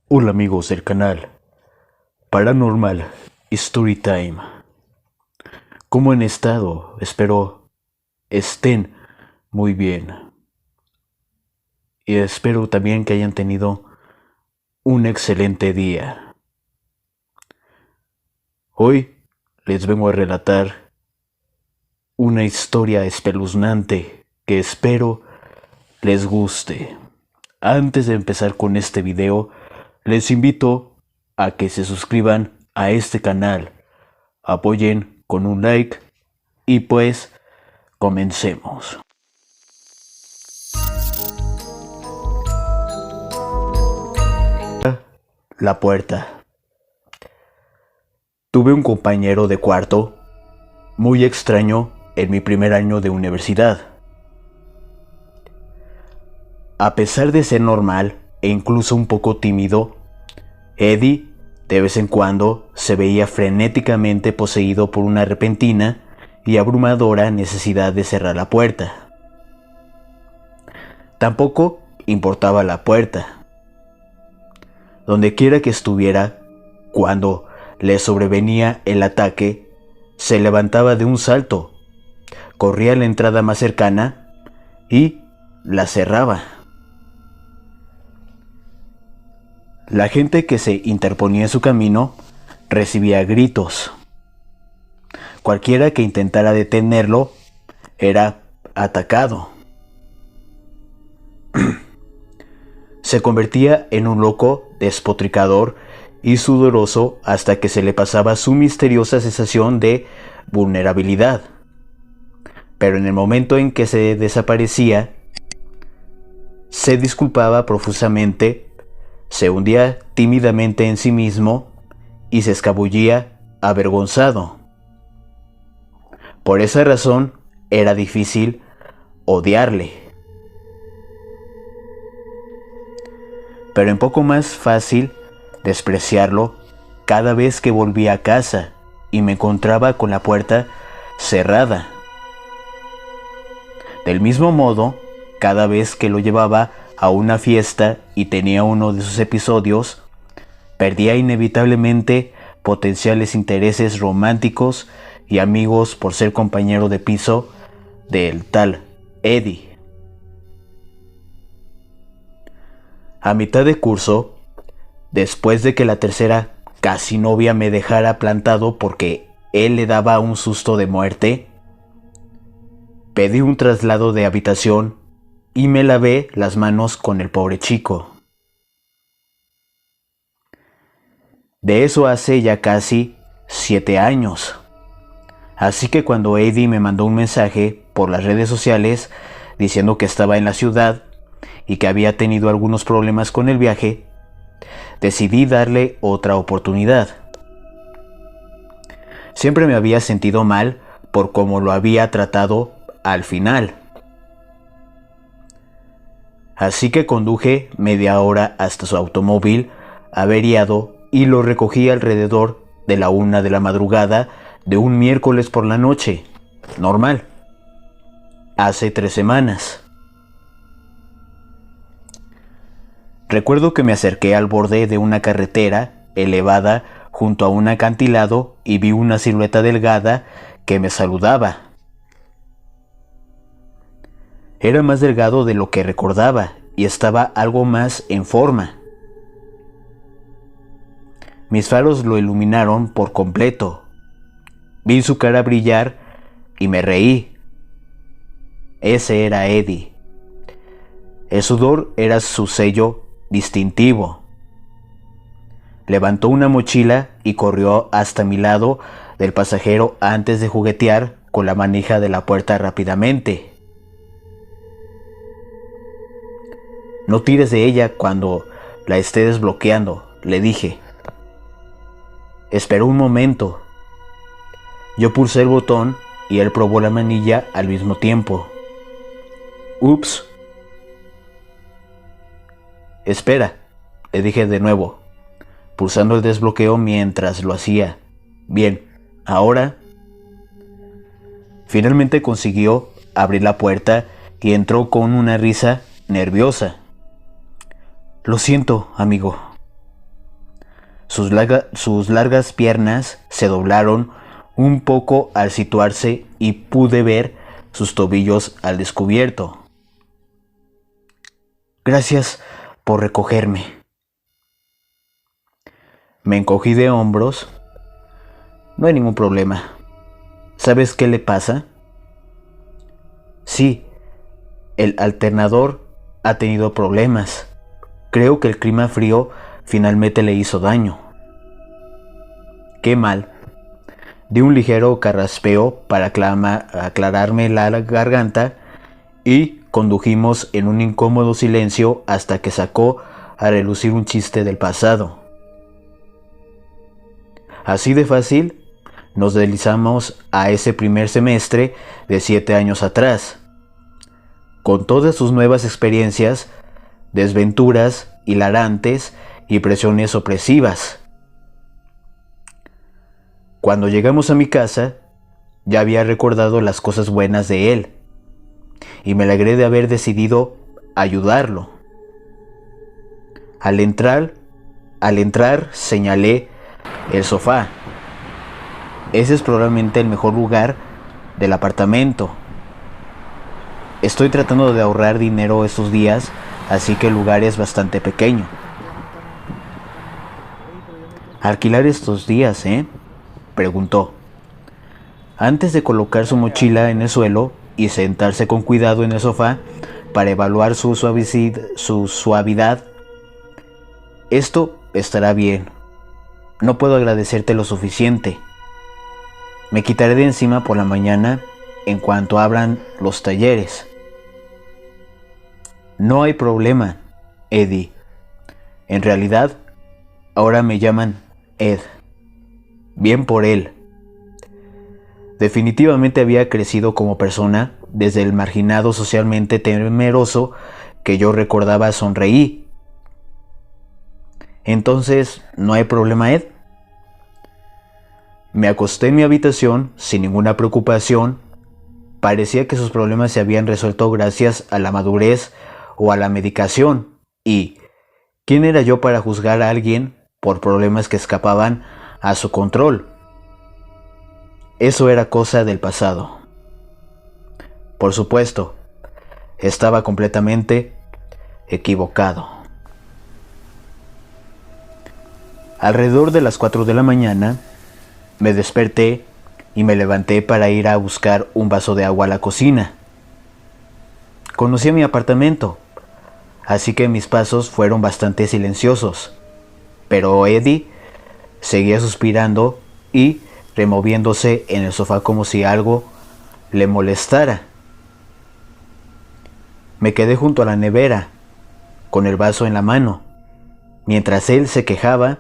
Hola amigos del canal Paranormal Storytime. ¿Cómo han estado? Espero estén muy bien. Y espero también que hayan tenido un excelente día. Hoy les vengo a relatar una historia espeluznante que espero les guste. Antes de empezar con este video, les invito a que se suscriban a este canal, apoyen con un like y pues comencemos. La puerta. Tuve un compañero de cuarto muy extraño en mi primer año de universidad. A pesar de ser normal e incluso un poco tímido, Eddie de vez en cuando se veía frenéticamente poseído por una repentina y abrumadora necesidad de cerrar la puerta. Tampoco importaba la puerta. Donde quiera que estuviera, cuando le sobrevenía el ataque, se levantaba de un salto, corría a la entrada más cercana y la cerraba. La gente que se interponía en su camino recibía gritos. Cualquiera que intentara detenerlo era atacado. Se convertía en un loco despotricador y sudoroso hasta que se le pasaba su misteriosa sensación de vulnerabilidad. Pero en el momento en que se desaparecía, se disculpaba profusamente, se hundía tímidamente en sí mismo y se escabullía avergonzado. Por esa razón era difícil odiarle. Pero un poco más fácil despreciarlo cada vez que volvía a casa y me encontraba con la puerta cerrada. Del mismo modo, cada vez que lo llevaba a una fiesta y tenía uno de sus episodios, perdía inevitablemente potenciales intereses románticos y amigos por ser compañero de piso del tal Eddie. A mitad de curso, después de que la tercera casi novia me dejara plantado porque él le daba un susto de muerte, pedí un traslado de habitación y me lavé las manos con el pobre chico. De eso hace ya casi 7 años. Así que cuando Eddie me mandó un mensaje por las redes sociales diciendo que estaba en la ciudad y que había tenido algunos problemas con el viaje, decidí darle otra oportunidad. Siempre me había sentido mal por cómo lo había tratado al final. Así que conduje media hora hasta su automóvil averiado y lo recogí alrededor de la 1 de la madrugada de un miércoles por la noche, normal, hace 3 semanas. Recuerdo que me acerqué al borde de una carretera elevada junto a un acantilado y vi una silueta delgada que me saludaba. Era más delgado de lo que recordaba y estaba algo más en forma. Mis faros lo iluminaron por completo. Vi su cara brillar y me reí. Ese era Eddie. El sudor era su sello distintivo. Levantó una mochila y corrió hasta mi lado del pasajero antes de juguetear con la manija de la puerta rápidamente. No tires de ella cuando la esté desbloqueando, le dije. Esperó un momento. Yo pulsé el botón y él probó la manilla al mismo tiempo. Ups. Espera, le dije de nuevo, pulsando el desbloqueo mientras lo hacía. Bien, ahora... Finalmente consiguió abrir la puerta y entró con una risa nerviosa. Lo siento, amigo. Sus largas piernas se doblaron un poco al situarse y pude ver sus tobillos al descubierto. Gracias por recogerme. Me encogí de hombros. No hay ningún problema. ¿Sabes qué le pasa? Sí, el alternador ha tenido problemas. Creo que el clima frío finalmente le hizo daño. Qué mal. Di un ligero carraspeo para aclararme la garganta y condujimos en un incómodo silencio hasta que sacó a relucir un chiste del pasado. Así de fácil, nos deslizamos a ese primer semestre de 7 años atrás, con todas sus nuevas experiencias, desventuras hilarantes y presiones opresivas. Cuando llegamos a mi casa, ya había recordado las cosas buenas de él, y me alegré de haber decidido ayudarlo. Al entrar, señalé el sofá. Ese es probablemente el mejor lugar del apartamento. Estoy tratando de ahorrar dinero estos días, así que el lugar es bastante pequeño. ¿Alquilar estos días, preguntó. Antes de colocar su mochila en el suelo y sentarse con cuidado en el sofá para evaluar su suavidad. Esto estará bien. No puedo agradecerte lo suficiente. Me quitaré de encima por la mañana en cuanto abran los talleres. No hay problema, Eddie. En realidad, ahora me llaman Ed. Bien por él. Definitivamente había crecido como persona. Desde el marginado socialmente temeroso que yo recordaba sonreí. Entonces, ¿no hay problema, Ed? Me acosté en mi habitación sin ninguna preocupación. Parecía que sus problemas se habían resuelto gracias a la madurez o a la medicación. ¿Y quién era yo para juzgar a alguien por problemas que escapaban a su control? Eso era cosa del pasado. Por supuesto, estaba completamente equivocado. Alrededor de las 4 de la mañana, me desperté y me levanté para ir a buscar un vaso de agua a la cocina. Conocía mi apartamento, así que mis pasos fueron bastante silenciosos, pero Eddie seguía suspirando y removiéndose en el sofá como si algo le molestara. Me quedé junto a la nevera, con el vaso en la mano, mientras él se quejaba,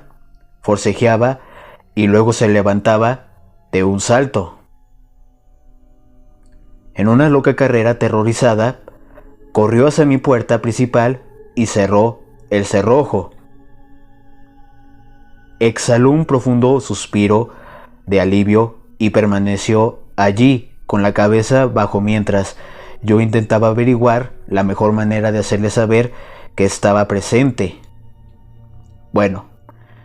forcejeaba y luego se levantaba de un salto. En una loca carrera aterrorizada, corrió hacia mi puerta principal y cerró el cerrojo. Exhaló un profundo suspiro de alivio y permaneció allí con la cabeza bajo mientras yo intentaba averiguar la mejor manera de hacerle saber que estaba presente. Bueno,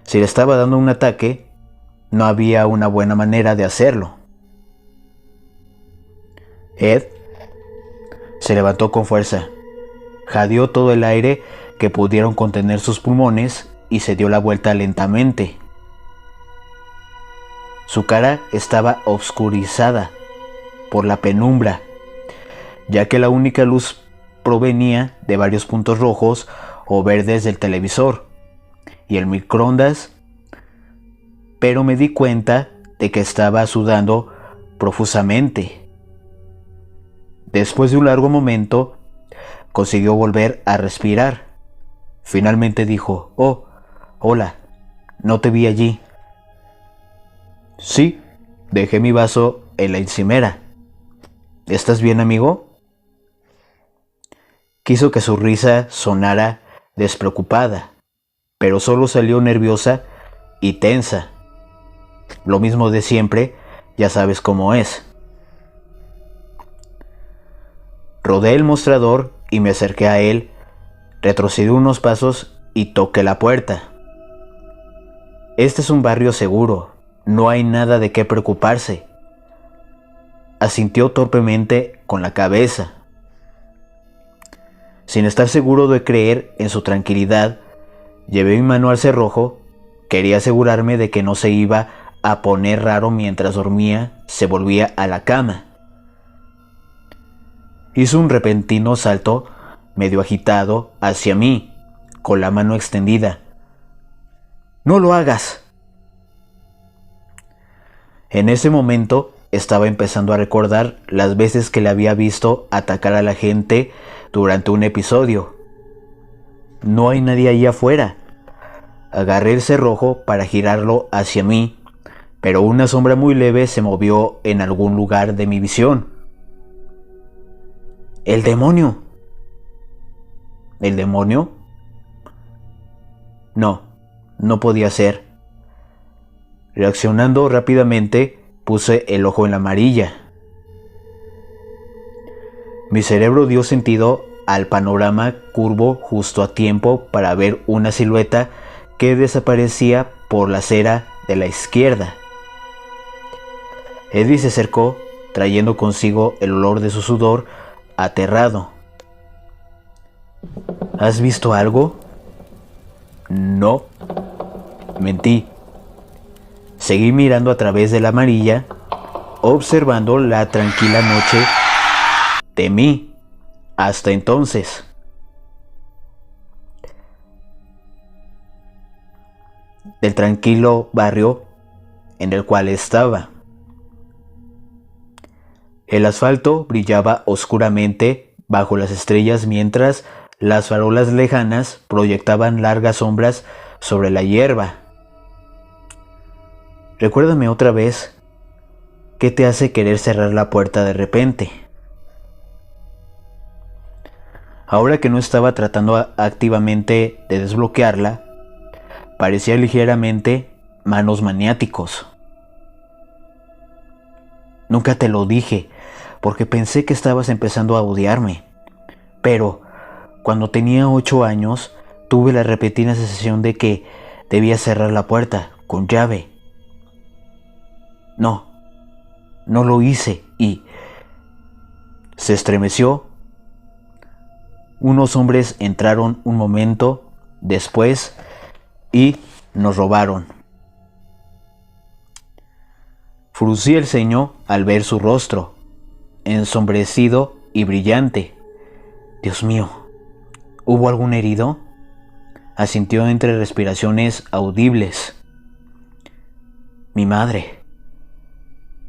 si le estaba dando un ataque, no había una buena manera de hacerlo. Ed se levantó con fuerza, jadeó todo el aire que pudieron contener sus pulmones y se dio la vuelta lentamente. Su cara estaba obscurizada por la penumbra, ya que la única luz provenía de varios puntos rojos o verdes del televisor y el microondas, pero me di cuenta de que estaba sudando profusamente. Después de un largo momento, consiguió volver a respirar. Finalmente dijo: «Oh, hola, no te vi allí». «Sí, dejé mi vaso en la encimera. ¿Estás bien, amigo?» Quiso que su risa sonara despreocupada, pero solo salió nerviosa y tensa. Lo mismo de siempre, ya sabes cómo es. Rodé el mostrador y me acerqué a él, retrocedí unos pasos y toqué la puerta. Este es un barrio seguro, no hay nada de qué preocuparse. Asintió torpemente con la cabeza. Sin estar seguro de creer en su tranquilidad, llevé mi mano al cerrojo. Quería asegurarme de que no se iba a poner raro mientras dormía, se volvía a la cama. Hizo un repentino salto, medio agitado, hacia mí, con la mano extendida. ¡No lo hagas! En ese momento estaba empezando a recordar las veces que le había visto atacar a la gente durante un episodio. No hay nadie ahí afuera. Agarré el cerrojo para girarlo hacia mí, pero una sombra muy leve se movió en algún lugar de mi visión. ¡El demonio! ¿El demonio? No, no podía ser. Reaccionando rápidamente, puse el ojo en la amarilla. Mi cerebro dio sentido al panorama curvo justo a tiempo para ver una silueta que desaparecía por la acera de la izquierda. Eddie se acercó, trayendo consigo el olor de su sudor, aterrado. ¿Has visto algo? No. Mentí. Seguí mirando a través de la amarilla, observando la tranquila noche. Temí. Hasta entonces. Del tranquilo barrio en el cual estaba. El asfalto brillaba oscuramente bajo las estrellas mientras las farolas lejanas proyectaban largas sombras sobre la hierba. Recuérdame otra vez, ¿qué te hace querer cerrar la puerta de repente? Ahora que no estaba tratando activamente de desbloquearla, parecía ligeramente manos maniáticos. Nunca te lo dije, porque pensé que estabas empezando a odiarme. Pero, cuando tenía 8 años, tuve la repentina sensación de que debía cerrar la puerta con llave. No lo hice y... Se estremeció. Unos hombres entraron un momento después y nos robaron. Fruncí el ceño al ver su rostro, ensombrecido y brillante. Dios mío, ¿hubo algún herido? Asintió entre respiraciones audibles. Mi madre.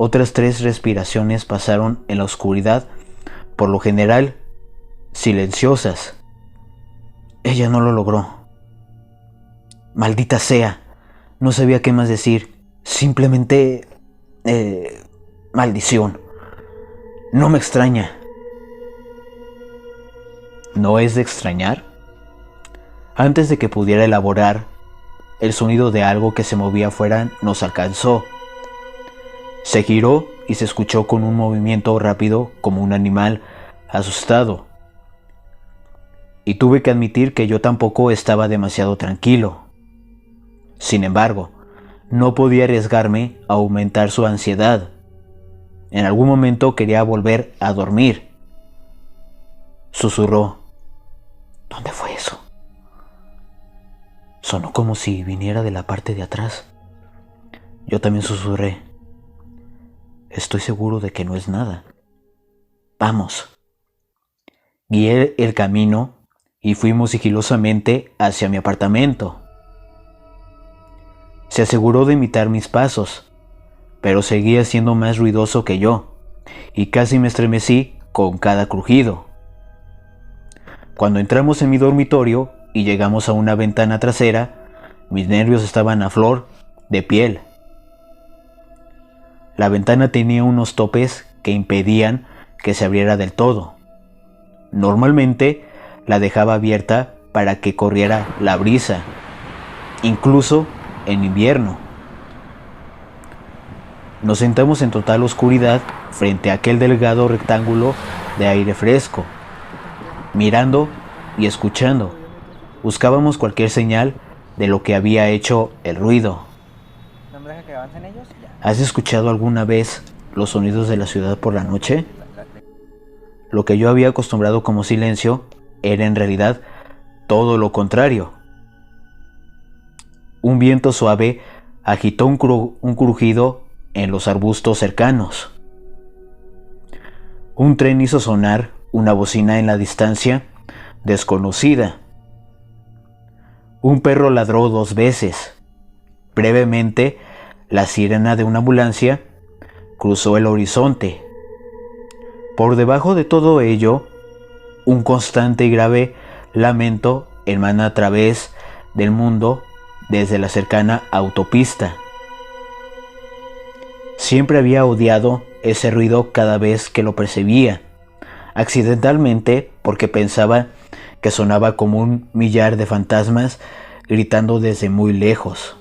Otras 3 respiraciones pasaron en la oscuridad, por lo general silenciosas. Ella no lo logró. Maldita sea, no sabía qué más decir. Simplemente... maldición. No me extraña. ¿No es de extrañar? Antes de que pudiera elaborar, el sonido de algo que se movía afuera nos alcanzó. Se giró y se escuchó con un movimiento rápido como un animal asustado. Y tuve que admitir que yo tampoco estaba demasiado tranquilo. Sin embargo, no podía arriesgarme a aumentar su ansiedad. En algún momento quería volver a dormir. Susurró. ¿Dónde fue eso? Sonó como si viniera de la parte de atrás. Yo también susurré. Estoy seguro de que no es nada. Vamos. Guié el camino y fuimos sigilosamente hacia mi apartamento. Se aseguró de imitar mis pasos, pero seguía siendo más ruidoso que yo, y casi me estremecí con cada crujido. Cuando entramos en mi dormitorio y llegamos a una ventana trasera, mis nervios estaban a flor de piel. La ventana tenía unos topes que impedían que se abriera del todo. Normalmente la dejaba abierta para que corriera la brisa, incluso en invierno. Nos sentamos en total oscuridad frente a aquel delgado rectángulo de aire fresco, mirando y escuchando. Buscábamos cualquier señal de lo que había hecho el ruido. no me deja que avancen ellos. Ya. ¿Has escuchado alguna vez los sonidos de la ciudad por la noche? Lo que yo había acostumbrado como silencio era en realidad todo lo contrario. Un viento suave agitó un crujido en los arbustos cercanos. Un tren hizo sonar una bocina en la distancia desconocida. Un perro ladró 2 veces. Brevemente, la sirena de una ambulancia cruzó el horizonte. Por debajo de todo ello, un constante y grave lamento emana a través del mundo desde la cercana autopista. Siempre había odiado ese ruido cada vez que lo percibía, accidentalmente porque pensaba que sonaba como un millar de fantasmas gritando desde muy lejos.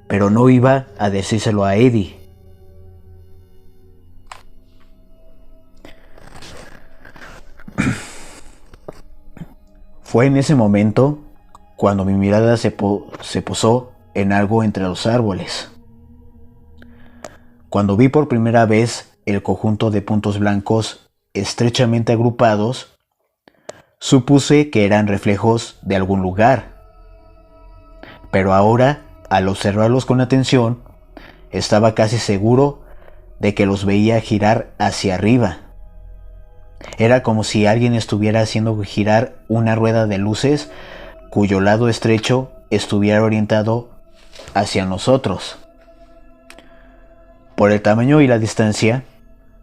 Pero no iba a decírselo a Eddie. Fue en ese momento cuando mi mirada se posó en algo entre los árboles. Cuando vi por primera vez el conjunto de puntos blancos estrechamente agrupados, supuse que eran reflejos de algún lugar. Pero ahora, al observarlos con atención, estaba casi seguro de que los veía girar hacia arriba. Era como si alguien estuviera haciendo girar una rueda de luces cuyo lado estrecho estuviera orientado hacia nosotros. Por el tamaño y la distancia,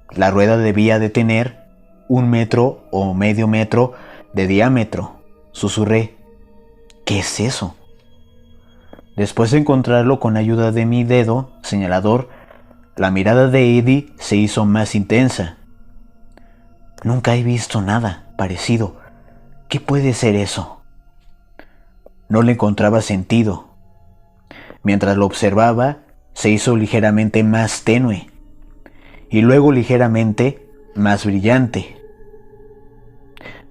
la rueda debía de tener 1 metro o medio metro de diámetro. Susurré: ¿qué es eso? Después de encontrarlo con ayuda de mi dedo señalador, la mirada de Eddie se hizo más intensa. Nunca he visto nada parecido. ¿Qué puede ser eso? No le encontraba sentido. Mientras lo observaba, se hizo ligeramente más tenue y luego ligeramente más brillante.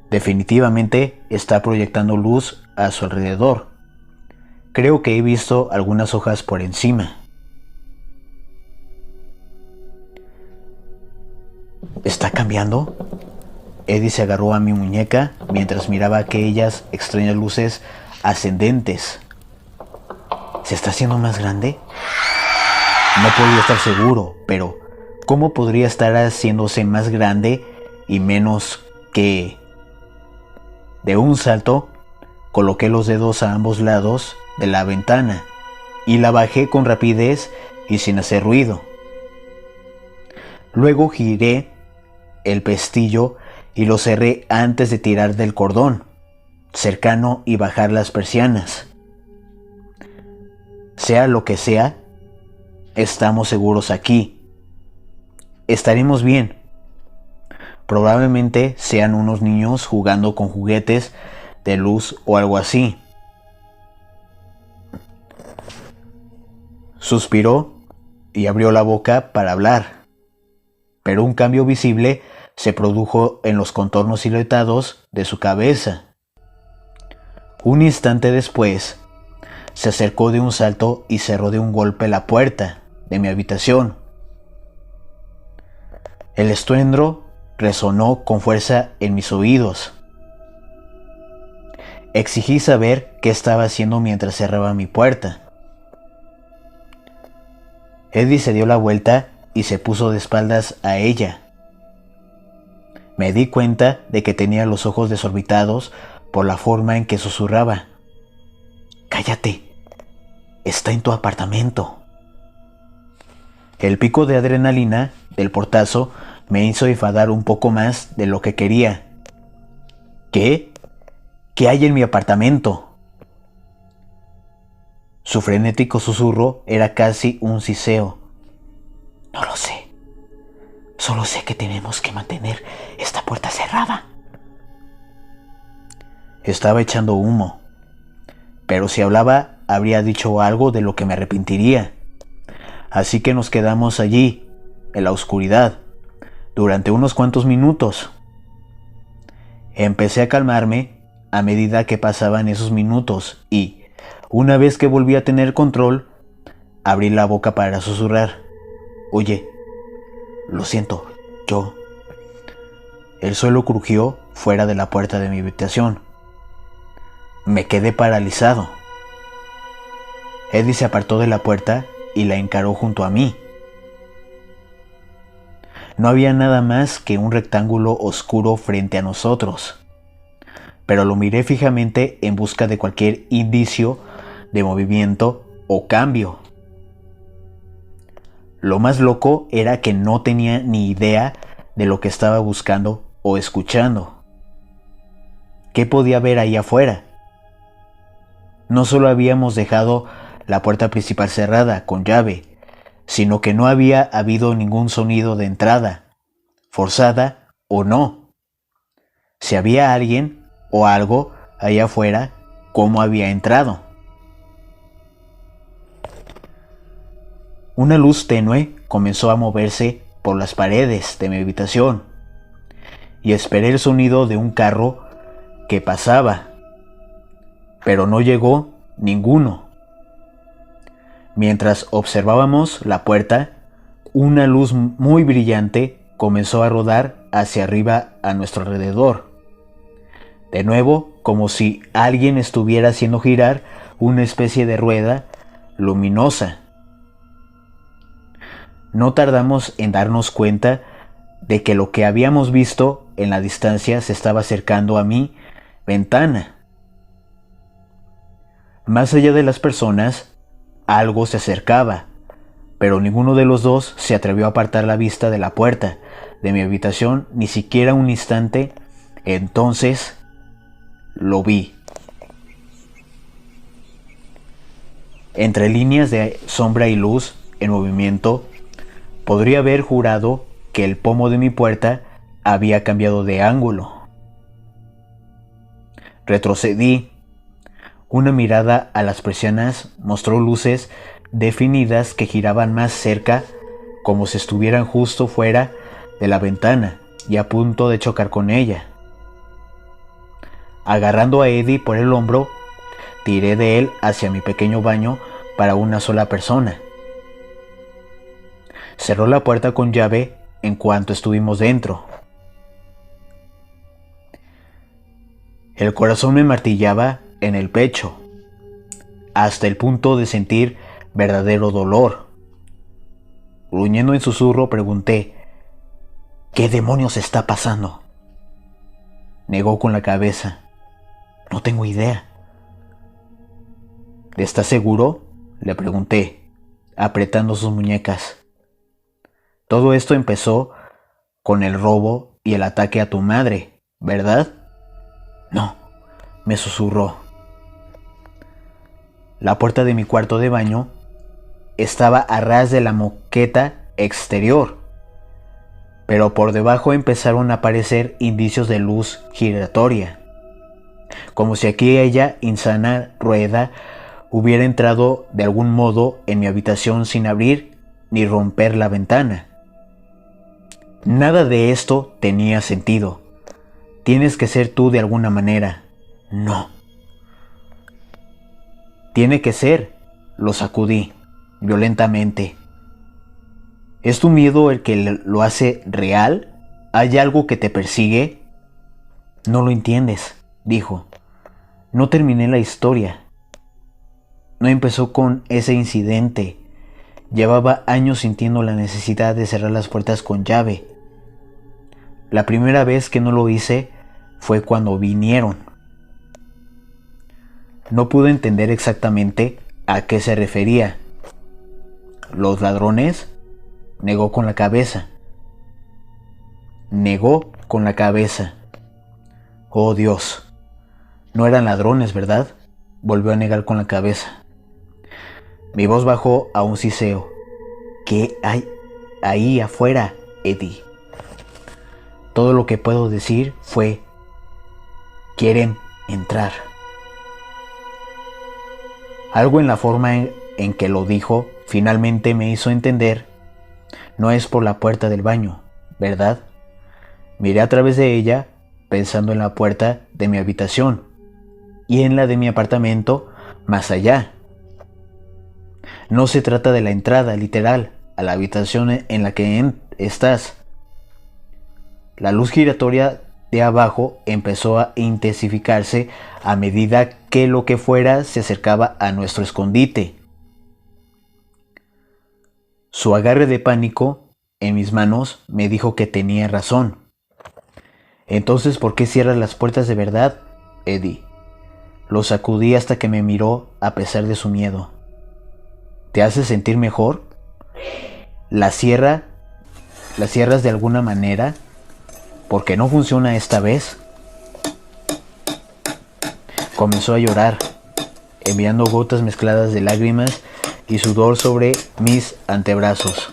Definitivamente está proyectando luz a su alrededor. Creo que he visto algunas hojas por encima. ¿Está cambiando? Eddie se agarró a mi muñeca mientras miraba aquellas extrañas luces ascendentes. ¿Se está haciendo más grande? No podía estar seguro, pero ¿cómo podría estar haciéndose más grande y menos que... De un salto, coloqué los dedos a ambos lados de la ventana y la bajé con rapidez y sin hacer ruido. Luego giré el pestillo y lo cerré antes de tirar del cordón cercano y bajar las persianas. Sea lo que sea, estamos seguros aquí. Estaremos bien. Probablemente sean unos niños jugando con juguetes de luz o algo así. Suspiró y abrió la boca para hablar, pero un cambio visible se produjo en los contornos silhuetados de su cabeza. Un instante después, se acercó de un salto y cerró de un golpe la puerta de mi habitación. El estruendo resonó con fuerza en mis oídos. Exigí saber qué estaba haciendo mientras cerraba mi puerta. Eddie se dio la vuelta y se puso de espaldas a ella. Me di cuenta de que tenía los ojos desorbitados por la forma en que susurraba. «Cállate, está en tu apartamento». El pico de adrenalina del portazo me hizo enfadar un poco más de lo que quería. ¿Qué? ¿Qué hay en mi apartamento? Su frenético susurro era casi un siseo. No lo sé. Solo sé que tenemos que mantener esta puerta cerrada. Estaba echando humo, pero si hablaba habría dicho algo de lo que me arrepentiría. Así que nos quedamos allí, en la oscuridad, durante unos cuantos minutos. Empecé a calmarme a medida que pasaban esos minutos y, una vez que volví a tener control, Abrí la boca para susurrar: «Oye, lo siento, yo...». El suelo crujió fuera de la puerta de mi habitación. Me quedé paralizado. Eddie se apartó de la puerta y la encaró junto a mí. No había nada más que un rectángulo oscuro frente a nosotros, pero lo miré fijamente en busca de cualquier indicio de movimiento o cambio. Lo más loco era que no tenía ni idea de lo que estaba buscando o escuchando. ¿Qué podía haber ahí afuera? No solo habíamos dejado la puerta principal cerrada con llave, sino que no había habido ningún sonido de entrada, forzada o no. Si había alguien o algo allá afuera, ¿cómo había entrado? Una luz tenue comenzó a moverse por las paredes de mi habitación y esperé el sonido de un carro que pasaba, pero no llegó ninguno. Mientras observábamos la puerta, una luz muy brillante comenzó a rodar hacia arriba a nuestro alrededor. De nuevo, como si alguien estuviera haciendo girar una especie de rueda luminosa. No tardamos en darnos cuenta de que lo que habíamos visto en la distancia se estaba acercando a mi ventana. Más allá de las personas, algo se acercaba, pero ninguno de los dos se atrevió a apartar la vista de la puerta de mi habitación ni siquiera un instante. Entonces lo vi. Entre líneas de sombra y luz en movimiento, podría haber jurado que el pomo de mi puerta había cambiado de ángulo. Retrocedí. Una mirada a las persianas mostró luces definidas que giraban más cerca, como si estuvieran justo fuera de la ventana y a punto de chocar con ella. Agarrando a Eddie por el hombro, tiré de él hacia mi pequeño baño para una sola persona. Cerró la puerta con llave en cuanto estuvimos dentro. El corazón me martillaba en el pecho, hasta el punto de sentir verdadero dolor. Gruñendo en susurro, pregunté: «¿Qué demonios está pasando?». Negó con la cabeza: «No tengo idea». «¿Estás seguro?», le pregunté, apretando sus muñecas. «Todo esto empezó con el robo y el ataque a tu madre, ¿verdad?». «No», me susurró. La puerta de mi cuarto de baño estaba a ras de la moqueta exterior, pero por debajo empezaron a aparecer indicios de luz giratoria, como si aquella insana rueda hubiera entrado de algún modo en mi habitación sin abrir ni romper la ventana. Nada de esto tenía sentido. «Tienes que ser tú de alguna manera». «No». «Tiene que ser», lo sacudí violentamente. «¿Es tu miedo el que lo hace real? ¿Hay algo que te persigue?». «No lo entiendes», dijo. «No terminé la historia. No empezó con ese incidente. Llevaba años sintiendo la necesidad de cerrar las puertas con llave. La primera vez que no lo hice fue cuando vinieron». No pude entender exactamente a qué se refería. «¿Los ladrones?», negó con la cabeza. Negó con la cabeza. «Oh Dios, no eran ladrones, ¿verdad?», volvió a negar con la cabeza. Mi voz bajó a un siseo. «¿Qué hay ahí afuera, Eddie?». Todo lo que puedo decir fue: «Quieren entrar». Algo en la forma en que lo dijo finalmente me hizo entender. «No es por la puerta del baño, ¿verdad?». Miré a través de ella, pensando en la puerta de mi habitación y en la de mi apartamento más allá. No se trata de la entrada literal a la habitación en la que estás. La luz giratoria de abajo empezó a intensificarse a medida que lo que fuera se acercaba a nuestro escondite. Su agarre de pánico en mis manos me dijo que tenía razón. Entonces, ¿por qué cierras las puertas de verdad, Eddie? Lo sacudí hasta que me miró a pesar de su miedo. ¿Te hace sentir mejor? ¿Las cierras de alguna manera? ¿Por qué no funciona esta vez? Comenzó a llorar, enviando gotas mezcladas de lágrimas y sudor sobre mis antebrazos.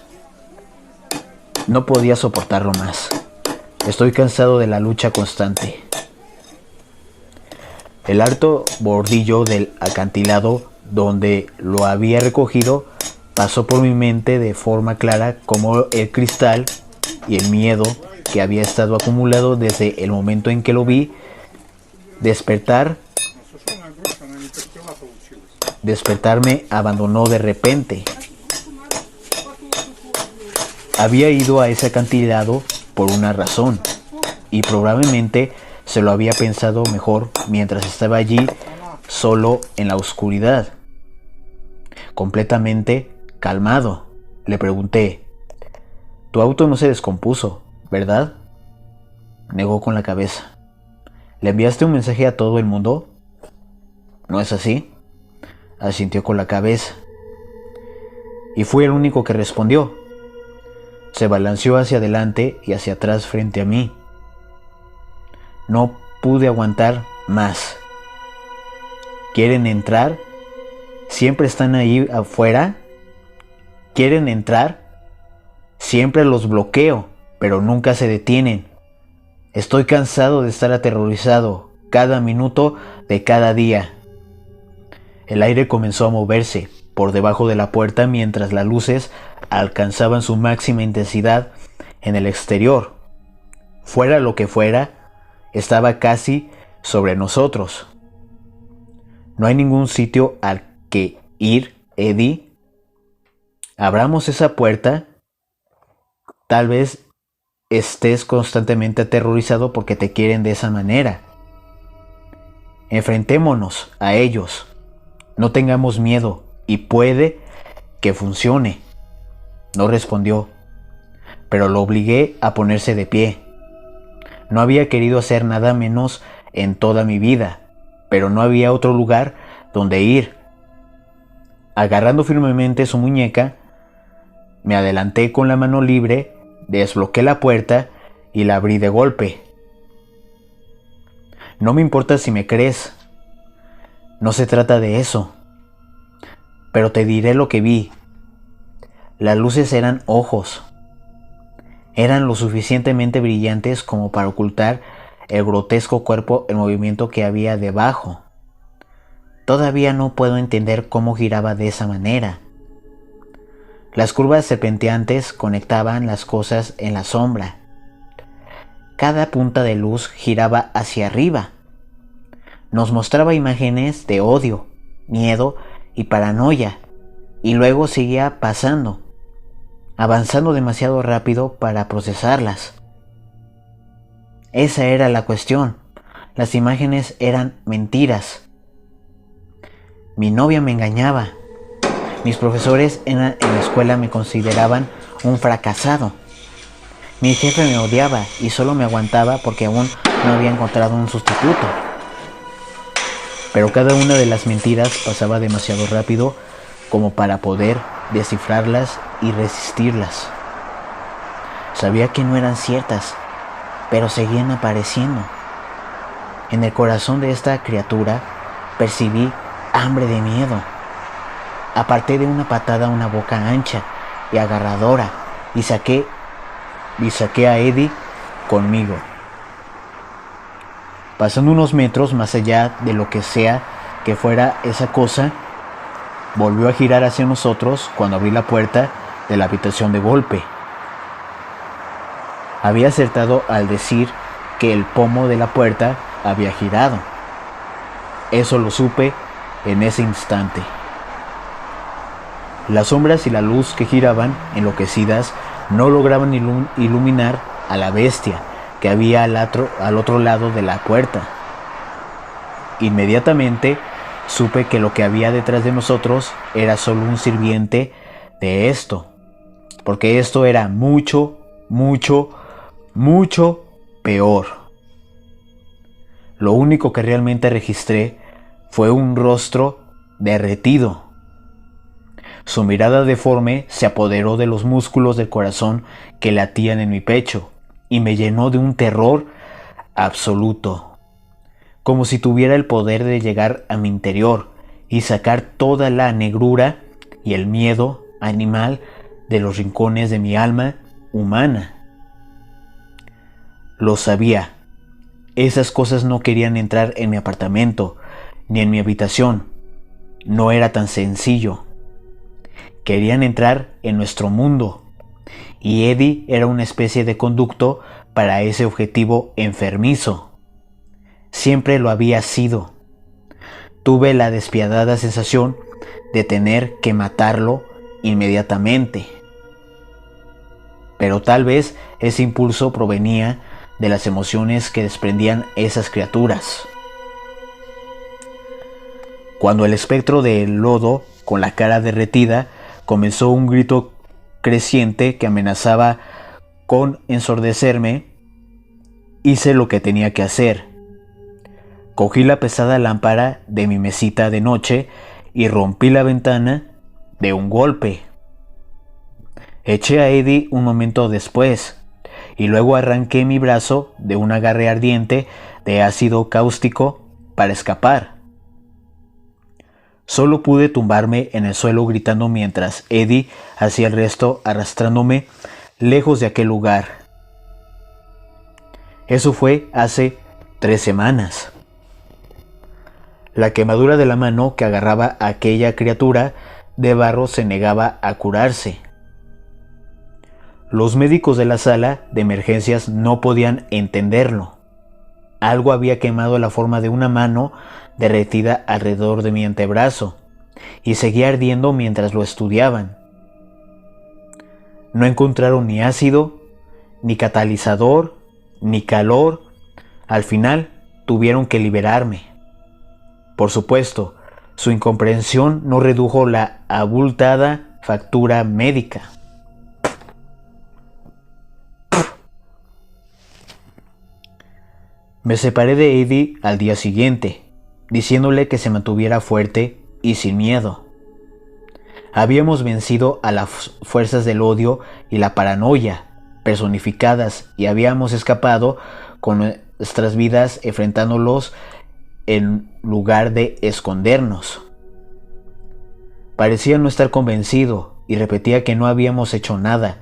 No podía soportarlo más. Estoy cansado de la lucha constante. El alto bordillo del acantilado donde lo había recogido pasó por mi mente de forma clara como el cristal y el miedo que había estado acumulado desde el momento en que lo vi despertarme abandonó de repente. Había ido a ese acantilado por una razón y probablemente se lo había pensado mejor mientras estaba allí solo en la oscuridad. Completamente calmado, le pregunté: «Tu auto no se descompuso, ¿verdad?». Negó con la cabeza. «¿Le enviaste un mensaje a todo el mundo?». «¿No es así?». Asintió con la cabeza. Y fui el único que respondió. Se balanceó hacia adelante y hacia atrás frente a mí. No pude aguantar más. ¿Quieren entrar? ¿Siempre están ahí afuera? ¿Quieren entrar? Siempre los bloqueo, pero nunca se detienen. Estoy cansado de estar aterrorizado cada minuto de cada día. El aire comenzó a moverse por debajo de la puerta mientras las luces alcanzaban su máxima intensidad en el exterior. Fuera lo que fuera, estaba casi sobre nosotros. No hay ningún sitio al que ir, Eddie. Abramos esa puerta. Tal vez estés constantemente aterrorizado porque te quieren de esa manera. Enfrentémonos a ellos. No tengamos miedo y puede que funcione. No respondió, pero lo obligué a ponerse de pie. No había querido hacer nada menos en toda mi vida, pero no había otro lugar donde ir. Agarrando firmemente su muñeca, me adelanté con la mano libre, desbloqueé la puerta y la abrí de golpe. No me importa si me crees. No se trata de eso. Pero te diré lo que vi. Las luces eran ojos. Eran lo suficientemente brillantes como para ocultar el grotesco cuerpo en movimiento que había debajo. Todavía no puedo entender cómo giraba de esa manera. Las curvas serpenteantes conectaban las cosas en la sombra. Cada punta de luz giraba hacia arriba. Nos mostraba imágenes de odio, miedo y paranoia, y luego seguía pasando, avanzando demasiado rápido para procesarlas. Esa era la cuestión. Las imágenes eran mentiras. Mi novia me engañaba. Mis profesores en la escuela me consideraban un fracasado. Mi jefe me odiaba y solo me aguantaba porque aún no había encontrado un sustituto. Pero cada una de las mentiras pasaba demasiado rápido como para poder descifrarlas y resistirlas. Sabía que no eran ciertas, pero seguían apareciendo. En el corazón de esta criatura percibí hambre de miedo. Aparté de una patada una boca ancha y agarradora y saqué a Eddie conmigo. Pasando unos metros más allá de lo que sea que fuera esa cosa, volvió a girar hacia nosotros cuando abrí la puerta de la habitación de golpe. Había acertado al decir que el pomo de la puerta había girado. Eso lo supe en ese instante. Las sombras y la luz que giraban, enloquecidas, no lograban iluminar a la bestia que había al otro lado de la puerta. Inmediatamente supe que lo que había detrás de nosotros era solo un sirviente de esto, porque esto era mucho, mucho, mucho peor. Lo único que realmente registré fue un rostro derretido. Su mirada deforme se apoderó de los músculos del corazón que latían en mi pecho y me llenó de un terror absoluto, como si tuviera el poder de llegar a mi interior y sacar toda la negrura y el miedo animal de los rincones de mi alma humana. Lo sabía. Esas cosas no querían entrar en mi apartamento ni en mi habitación. No era tan sencillo. Querían entrar en nuestro mundo, y Eddie era una especie de conducto para ese objetivo enfermizo. Siempre lo había sido. Tuve la despiadada sensación de tener que matarlo inmediatamente. Pero tal vez ese impulso provenía de las emociones que desprendían esas criaturas. Cuando el espectro del lodo, con la cara derretida, comenzó un grito creciente que amenazaba con ensordecerme, hice lo que tenía que hacer. Cogí la pesada lámpara de mi mesita de noche y rompí la ventana de un golpe. Eché a Eddie un momento después y luego arranqué mi brazo de un agarre ardiente de ácido cáustico para escapar. Solo pude tumbarme en el suelo gritando mientras Eddie hacía el resto arrastrándome lejos de aquel lugar. Eso fue hace 3 semanas. La quemadura de la mano que agarraba a aquella criatura de barro se negaba a curarse. Los médicos de la sala de emergencias no podían entenderlo. Algo había quemado la forma de una mano derretida alrededor de mi antebrazo y seguía ardiendo mientras lo estudiaban. No encontraron ni ácido, ni catalizador, ni calor. Al final tuvieron que liberarme. Por supuesto, su incomprensión no redujo la abultada factura médica. Me separé de Eddie al día siguiente, diciéndole que se mantuviera fuerte y sin miedo. Habíamos vencido a las fuerzas del odio y la paranoia personificadas y habíamos escapado con nuestras vidas enfrentándolos en lugar de escondernos. Parecía no estar convencido y repetía que no habíamos hecho nada,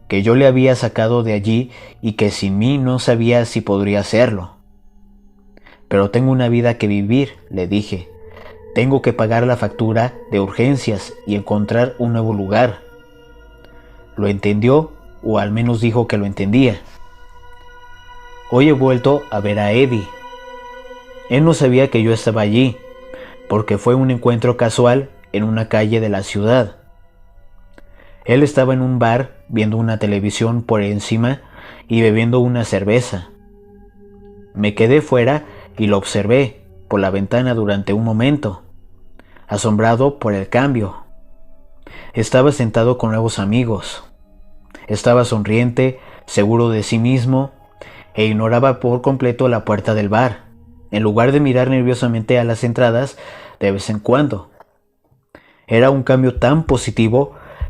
que yo le había sacado de allí y que sin mí no sabía si podría hacerlo. Pero tengo una vida que vivir, le dije. Tengo que pagar la factura de urgencias y encontrar un nuevo lugar. Lo entendió, o al menos dijo que lo entendía. Hoy he vuelto a ver a Eddie. Él no sabía que yo estaba allí, porque fue un encuentro casual en una calle de la ciudad. Él estaba en un bar viendo una televisión por encima y bebiendo una cerveza. Me quedé fuera y lo observé por la ventana durante un momento, asombrado por el cambio. Estaba sentado con nuevos amigos. Estaba sonriente, seguro de sí mismo, e ignoraba por completo la puerta del bar, en lugar de mirar nerviosamente a las entradas de vez en cuando. Era un cambio tan positivo